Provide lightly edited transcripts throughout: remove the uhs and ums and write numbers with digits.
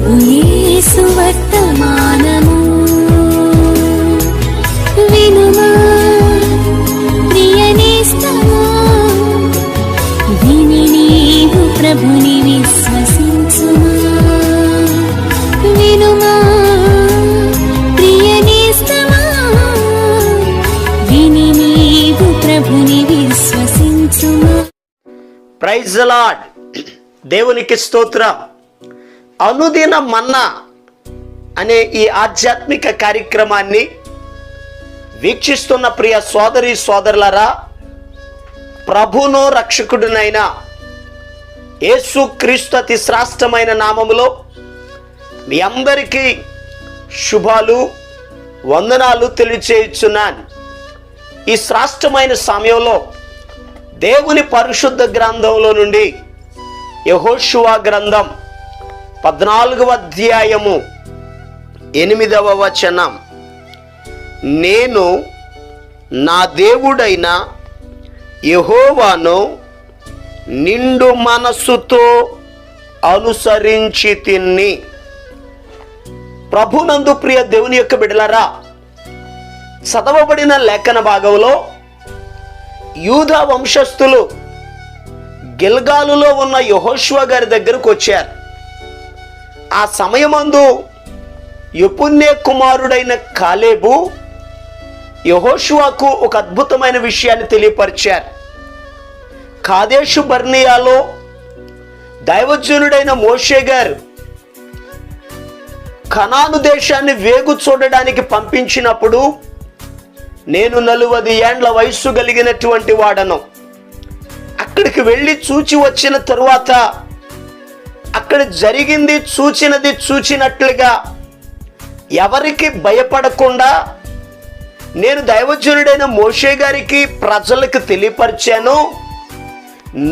ప్రభు యేసు వర్తమానము వినుమా ప్రియనేస్తమా, విని నీవు ప్రభుని విశ్వసించుమా. వినుమా ప్రియనేస్తమా, విని నీవు ప్రభుని విశ్వసించుమా. Praise the lord. దేవునికి స్తోత్రం. అనుదిన మన్నా అనే ఈ ఆధ్యాత్మిక కార్యక్రమాన్ని వీక్షిస్తున్న ప్రియ సోదరి సోదరులారా, ప్రభును రక్షకుడినైన యేసుక్రీస్తు అతి శ్రేష్టమైన నామములో మీ అందరికీ శుభాలు వందనాలు తెలియచేయుచున్నాను. ఈ శ్రేష్టమైన సమయంలో దేవుని పరిశుద్ధ గ్రంథంలో నుండి యెహోషువ గ్రంథం 14వ అధ్యాయము 8వ వచనం, నేను నా దేవుడైన యెహోవాను నిండు మనస్సుతో అనుసరించి తిన్ని. ప్రభునందు ప్రియ దేవుని యొక్క బిడ్డలారా, చదవబడిన లేఖన భాగంలో యూదా వంశస్థులు గిల్గాలులో ఉన్న యెహోషువ గారి దగ్గరకు వచ్చారు. ఆ సమయమందు యెఫున్నె కుమారుడైన కాలేబు యెహోషువకు ఒక అద్భుతమైన విషయాన్ని తెలియపరిచారు. కాదేషు బర్నియాలో దైవజనుడైన మోషే గారు కనాను దేశాన్ని వేగు చూడడానికి పంపించినప్పుడు, నేను 40 ఏండ్ల వయస్సు కలిగినటువంటి వాడను, అక్కడికి వెళ్ళి చూచి వచ్చిన తరువాత అక్కడ జరిగింది చూచినది చూచినట్లుగా ఎవరికి భయపడకుండా నేను దైవజనుడైన మోషే గారికి ప్రజలకు తెలియపరిచాను,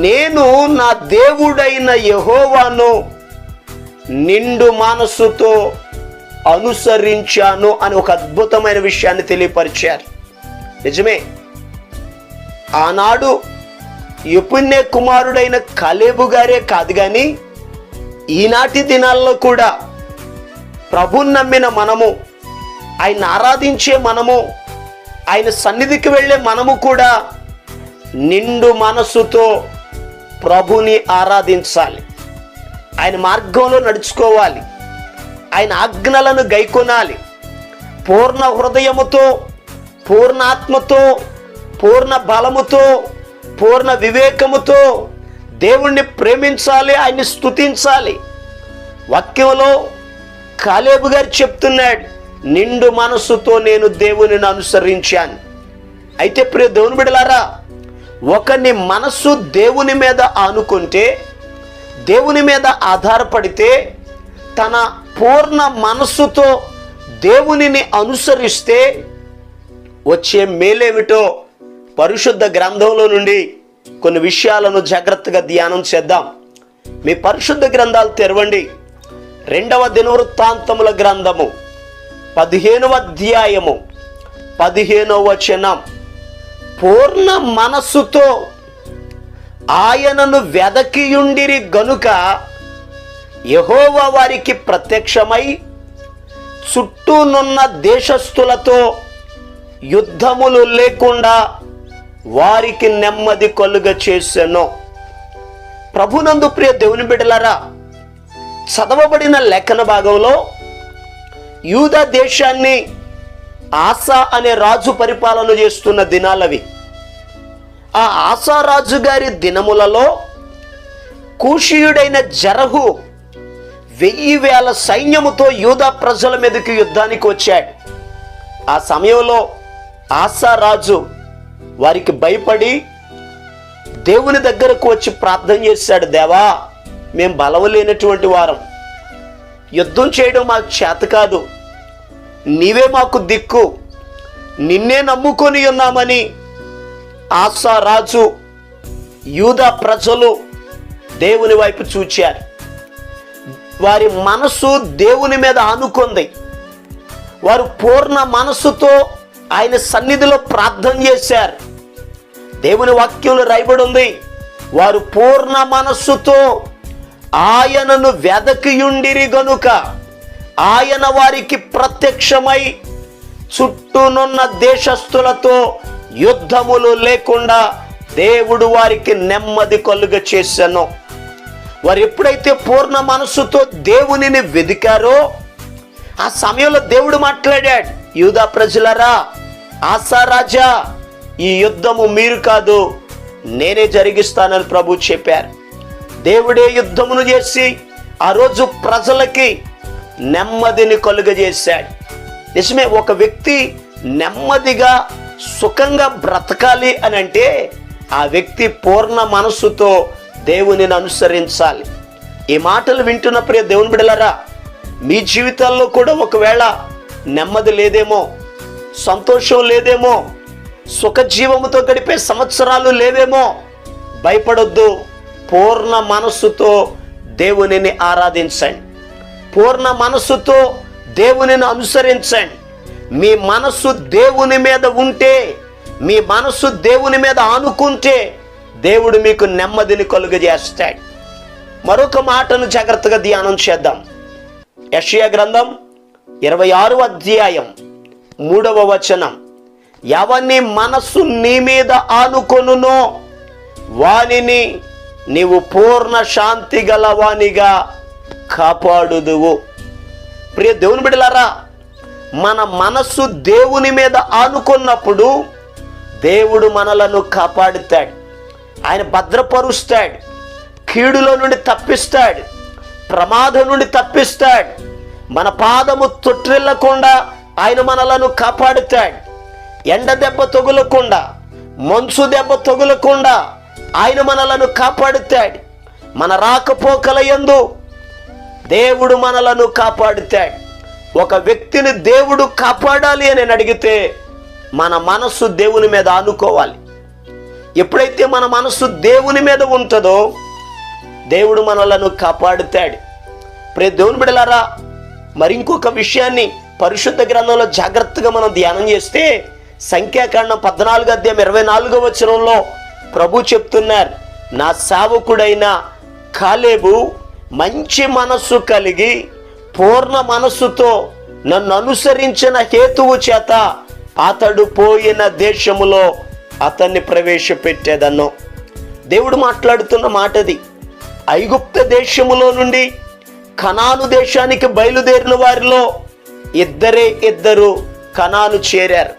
నేను నా దేవుడైన యెహోవాను నిండు మనస్సుతో అనుసరించాను అని ఒక అద్భుతమైన విషయాన్ని తెలియపరిచారు. నిజమే, ఆనాడు యెఫున్నె కుమారుడైన కాలేబు గారే కాదు కానీ ఈనాటి దినాల్లో కూడా ప్రభువుని నమ్మిన మనము, ఆయన ఆరాధించే మనము, ఆయన సన్నిధికి వెళ్ళే మనము కూడా నిండు మనస్సుతో ప్రభుని ఆరాధించాలి, ఆయన మార్గంలో నడుచుకోవాలి, ఆయన ఆజ్ఞలను గైకొనాలి. పూర్ణ హృదయముతో, పూర్ణాత్మతో, పూర్ణ బలముతో, పూర్ణ వివేకముతో దేవుణ్ణి ప్రేమించాలి, ఆయన్ని స్తుతించాలి. వాక్యంలో కాలేబు గారు చెప్తున్నాడు, నిండు మనస్సుతో నేను దేవునిని అనుసరించాను. అయితే ప్రియ దేవుని బిడ్డలారా, ఒకని మనస్సు దేవుని మీద ఆనుకుంటే, దేవుని మీద ఆధారపడితే, తన పూర్ణ మనస్సుతో దేవునిని అనుసరిస్తే వచ్చే మేలేమిటో పరిశుద్ధ గ్రంథంలో నుండి కొన్ని విషయాలను జాగ్రత్తగా ధ్యానం చేద్దాం. మీ పరిశుద్ధ గ్రంథాలు తెరవండి. 2వ దినవృత్తాంతముల గ్రంథము 15వ అధ్యాయము 15వ వచనం, పూర్ణ మనస్సుతో ఆయనను వెదకియుండిరి గనుక యెహోవా వారికి ప్రత్యక్షమై చుట్టూనున్న దేశస్థులతో యుద్ధములు లేకుండా వారికి నెమ్మది కలుగ చేసెను. ప్రభునందు ప్రియ దేవుని బిడ్డలారా, చదవబడిన లేఖన భాగంలో యూదా దేశాన్ని ఆసా అనే రాజు పరిపాలన చేస్తున్న దినాలవి. ఆ ఆసా రాజు గారి దినములలో కూషీయుడైన జరహు 1000 సైన్యముతో యూదా ప్రజల మీదకి యుద్ధానికి వచ్చాడు. ఆ సమయంలో ఆసా రాజు వారికి భయపడి దేవుని దగ్గరకు వచ్చి ప్రార్థన చేశాడు, దేవా, మేము బలవలేనటువంటి వారం, యుద్ధం చేయడం మాకు చేత కాదు, నీవే మాకు దిక్కు, నిన్నే నమ్ముకొని ఉన్నామని ఆసా రాజు, యూదా ప్రజలు దేవుని వైపు చూచారు. వారి మనసు దేవుని మీద ఆనుకుంది. వారు పూర్ణ మనస్సుతో ఆయన సన్నిధిలో ప్రార్థన చేశారు. దేవుని వాక్యంలో రాయబడి ఉంది, వారు పూర్ణ మనస్సుతో ఆయనను వెదకియుండిరి గనుక ఆయన వారికి ప్రత్యక్షమై చుట్టూనున్న దేశస్థులతో యుద్ధములు లేకుండా దేవుడు వారికి నెమ్మది కలుగ చేశాను. వారు ఎప్పుడైతే పూర్ణ మనస్సుతో దేవునిని వెదికారో ఆ సమయంలో దేవుడు మాట్లాడాడు, యూదా ప్రజలరా, ఆసా రాజా, ఈ యుద్ధము మీరు కాదు నేనే జరిగిస్తానని ప్రభు చెప్పారు. దేవుడే యుద్ధమును చేసి ఆ రోజు ప్రజలకి నెమ్మదిని కలుగజేశాడు. నిజమే, ఒక వ్యక్తి నెమ్మదిగా సుఖంగా బ్రతకాలి అని అంటే ఆ వ్యక్తి పూర్ణ మనస్సుతో దేవునిని అనుసరించాలి. ఈ మాటలు వింటున్న ప్రియ దేవుని బిడ్డలారా, మీ జీవితాల్లో కూడా ఒకవేళ నెమ్మది లేదేమో, సంతోషం లేదేమో, సుఖజీవముతో గడిపే సంవత్సరాలు లేవేమో, భయపడొద్దు. పూర్ణ మనస్సుతో దేవునిని ఆరాధించండి, పూర్ణ మనస్సుతో దేవునిని అనుసరించండి. మీ మనస్సు దేవుని మీద ఉంటే, మీ మనస్సు దేవుని మీద ఆనుకుంటే దేవుడు మీకు నెమ్మదిని కలుగజేస్తాడు. మరొక మాటను జాగ్రత్తగా ధ్యానం చేద్దాం. యెషయా గ్రంథం 26వ అధ్యాయం 3వ వచనం, ఎవని మనస్సు నీ మీద ఆనుకొనునో వానిని నీవు పూర్ణ శాంతి గలవానిగా కాపాడుదువు. ప్రియ దేవుని బిడ్డలారా, మన మనస్సు దేవుని మీద ఆనుకున్నప్పుడు దేవుడు మనలను కాపాడుతాడు, ఆయన భద్రపరుస్తాడు, కీడులో నుండి తప్పిస్తాడు, ప్రమాదం నుండి తప్పిస్తాడు. మన పాదము తొట్టిల్లకుండా ఆయన మనలను కాపాడుతాడు. ఎండ దెబ్బ తగులకుండా, మంచు దెబ్బ తగులకుండా ఆయన మనలను కాపాడుతాడు. మన రాకపోకల యందు దేవుడు మనలను కాపాడుతాడు. ఒక వ్యక్తిని దేవుడు కాపాడాలి అని అడిగితే మన మనస్సు దేవుని మీద ఆనుకోవాలి. ఎప్పుడైతే మన మనస్సు దేవుని మీద ఉంటుందో దేవుడు మనలను కాపాడుతాడు. ప్రియ దేవుని బిడ్డలారా, మరి ఇంకొక విషయాన్ని పరిశుద్ధ గ్రంథంలో జాగ్రత్తగా మనం ధ్యానం చేస్తే సంఖ్యాకాండం 14వ అధ్యాయం 24వ వచనంలో ప్రభు చెప్తున్నారు, నా సేవకుడైన కాలేబు మంచి మనస్సు కలిగి పూర్ణ మనస్సుతో నన్ను అనుసరించిన హేతువు చేత అతడు పోయిన దేశములో అతన్ని ప్రవేశపెట్టేదను. దేవుడు మాట్లాడుతున్న మాటది. ఐగుప్త దేశములో నుండి కనాను దేశానికి బయలుదేరిన వారిలో ఇద్దరు కనాను చేరారు.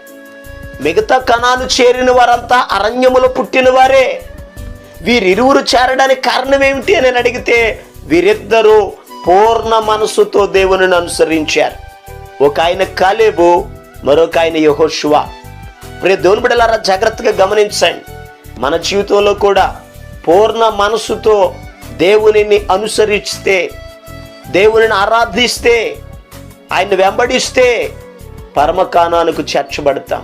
మిగతా కనాను చేరిన వారంతా అరణ్యములో పుట్టిన వారే. వీరిరువురు చేరడానికి కారణం ఏమిటి అని అడిగితే వీరిద్దరూ పూర్ణ మనసుతో దేవునిని అనుసరించారు. ఒక ఆయన కాలేబు, మరొక ఆయన యెహోషువ. ప్రియ దేవుని బిడ్డలారా, జాగ్రత్తగా గమనించండి. మన జీవితంలో కూడా పూర్ణ మనసుతో దేవునిని అనుసరిస్తే, దేవునిని ఆరాధిస్తే, ఆయన్ని వెంబడిస్తే పరమకానానికి చేర్చబడతాం.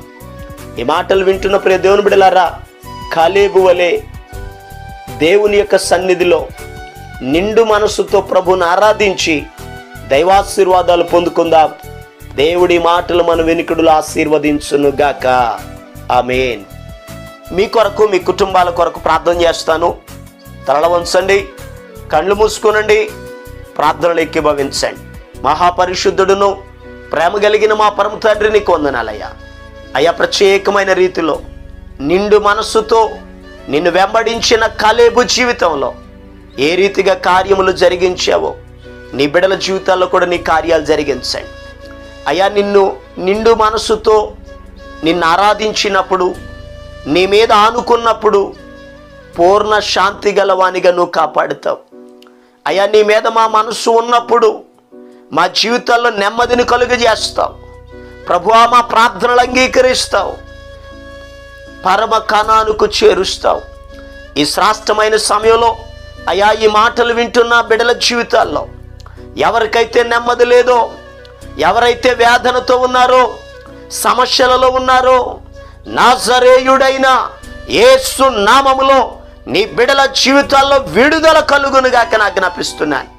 ఈ మాటలు వింటున్న ప్రియ దేవుని బిడ్డలారా, కాలేబు వలె దేవుని యొక్క సన్నిధిలో నిండు మనసుతో ప్రభుని ఆరాధించి దైవాశీర్వాదాలు పొందుకుందాం. దేవుడి మాటలు మన వెనుకడులు ఆశీర్వదించును గాక. ఆమేన్. మీ కొరకు, మీ కుటుంబాల కొరకు ప్రార్థన చేస్తాను. తల వంచండి, కళ్ళు మూసుకునండి, ప్రార్థనలు ఏకీభవించండి. మహాపరిశుద్ధుడును ప్రేమ కలిగిన మా పరమ తండ్రి, నీకు వందనాలయ్యా. అయ్యా, ప్రత్యేకమైన రీతిలో నిండు మనస్సుతో నిన్ను వెంబడించిన కాలేబు జీవితంలో ఏ రీతిగా కార్యములు జరిగించావో నీ బిడ్డల జీవితాల్లో కూడా నీ కార్యాలు జరిగించండి. అయ్యా, నిన్ను నిండు మనస్సుతో నిన్ను ఆరాధించినప్పుడు, నీ మీద ఆనుకున్నప్పుడు పూర్ణ శాంతి గలవానిగా నువ్వు కాపాడుతావు. అయ్యా, నీ మీద మా మనస్సు ఉన్నప్పుడు మా జీవితాల్లో నెమ్మదిని కలుగజేస్తావు. ప్రభువా, మా ప్రార్థనలు అంగీకరిస్తావు, పరమ కనానుకు చేరుస్తావు. ఈ శ్రేష్టమైన సమయంలో అయ్యా, ఈ మాటలు వింటున్న బిడ్డల జీవితాల్లో ఎవరికైతే నెమ్మది లేదో, ఎవరైతే వేదనతో ఉన్నారో, సమస్యలలో ఉన్నారో, నాజరేయుడైన యేసు నామములో నీ బిడ్డల జీవితాల్లో విడుదల కలుగునుగాక ఆజ్ఞాపిస్తున్నాను.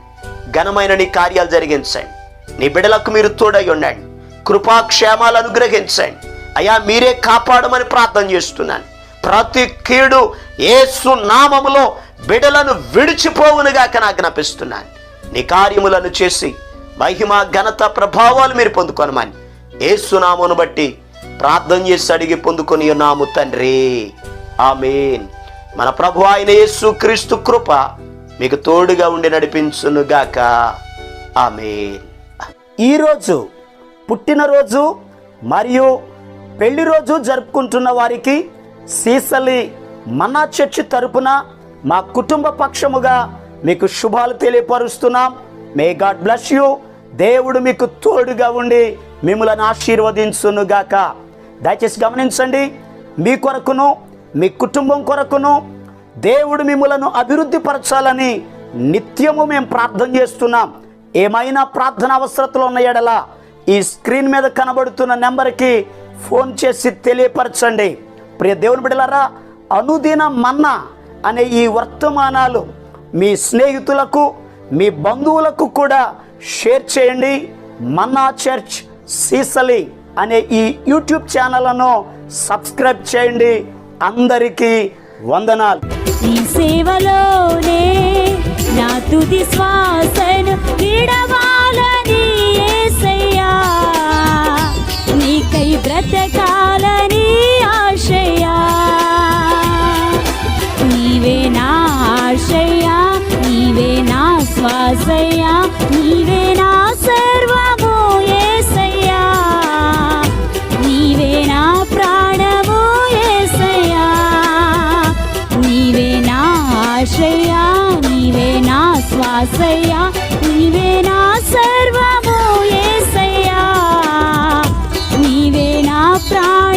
ఘనమైన నీ కార్యాలు జరిగించండి. నీ బిడ్డలకు మీరు తోడై ఉండండి. కృపాక్షేమాలు అనుగ్రహించండి. అయ్యా, మీరే కాపాడమని ప్రార్థన చేస్తున్నాను. ప్రతి కీడు యేసు నామములో బిడలను విడిచిపోవునుగాక ఆజ్ఞాపిస్తున్నాను. నీ కార్యములను చేసి మహిమ ఘనత ప్రభావాలు మీరు పొందుకొనమని యేసు నామమును బట్టి ప్రార్థన చేసి అడిగి పొందుకొని ఉన్నాము తండ్రి, ఆమేన్. మన ప్రభు అయిన యేసు క్రీస్తు కృప మీకు తోడుగా ఉండి నడిపించునుగాక, ఆమేన్. ఈరోజు పుట్టినరోజు మరియు పెళ్లి రోజు జరుపుకుంటున్న వారికి సీసలి మన్నా చర్చి తరపున మా కుటుంబ పక్షముగా మీకు శుభాలు తెలియపరుస్తున్నాం. May God bless you. దేవుడు మీకు తోడుగా ఉండి మిమ్మల్ని ఆశీర్వదించునుగాక. దయచేసి గమనించండి, మీ కొరకును మీ కుటుంబం కొరకును దేవుడు మిమ్మలను అభివృద్ధి పరచాలని నిత్యము మేము ప్రార్థన చేస్తున్నాం. ఏమైనా ప్రార్థన అవసరతలు ఉన్న ఎడల ఈ స్క్రీన్ మీద కనబడుతున్న నెంబర్కి ఫోన్ చేసి తెలియపరచండి. ప్రియ దేవుని బిడ్డలారా, అనుదిన మన్నా అనే ఈ వర్తమానాలు మీ స్నేహితులకు మీ బంధువులకు కూడా షేర్ చేయండి. మన్నా చర్చ్ సీసలి అనే ఈ యూట్యూబ్ ఛానల్ను సబ్స్క్రైబ్ చేయండి. అందరికీ వందనాలు. ఈ సేవలోనే నా తుది శ్వాసను విడవాలని యేసయ్యా, నీకై బ్రతకాలని ఆశయా, నీవే నా ఆశయా, నీవే నా శ్వాసయా, నీవే నా సర్వము యేసయ్యా, నీవే నా ప్రాణము యేసయ్యా, నీవే నా ఆశయా, నీవే నా శ్వాసయా, నీవే నా సర్వము యేసయ్యా, నీవే నా ప్రాణ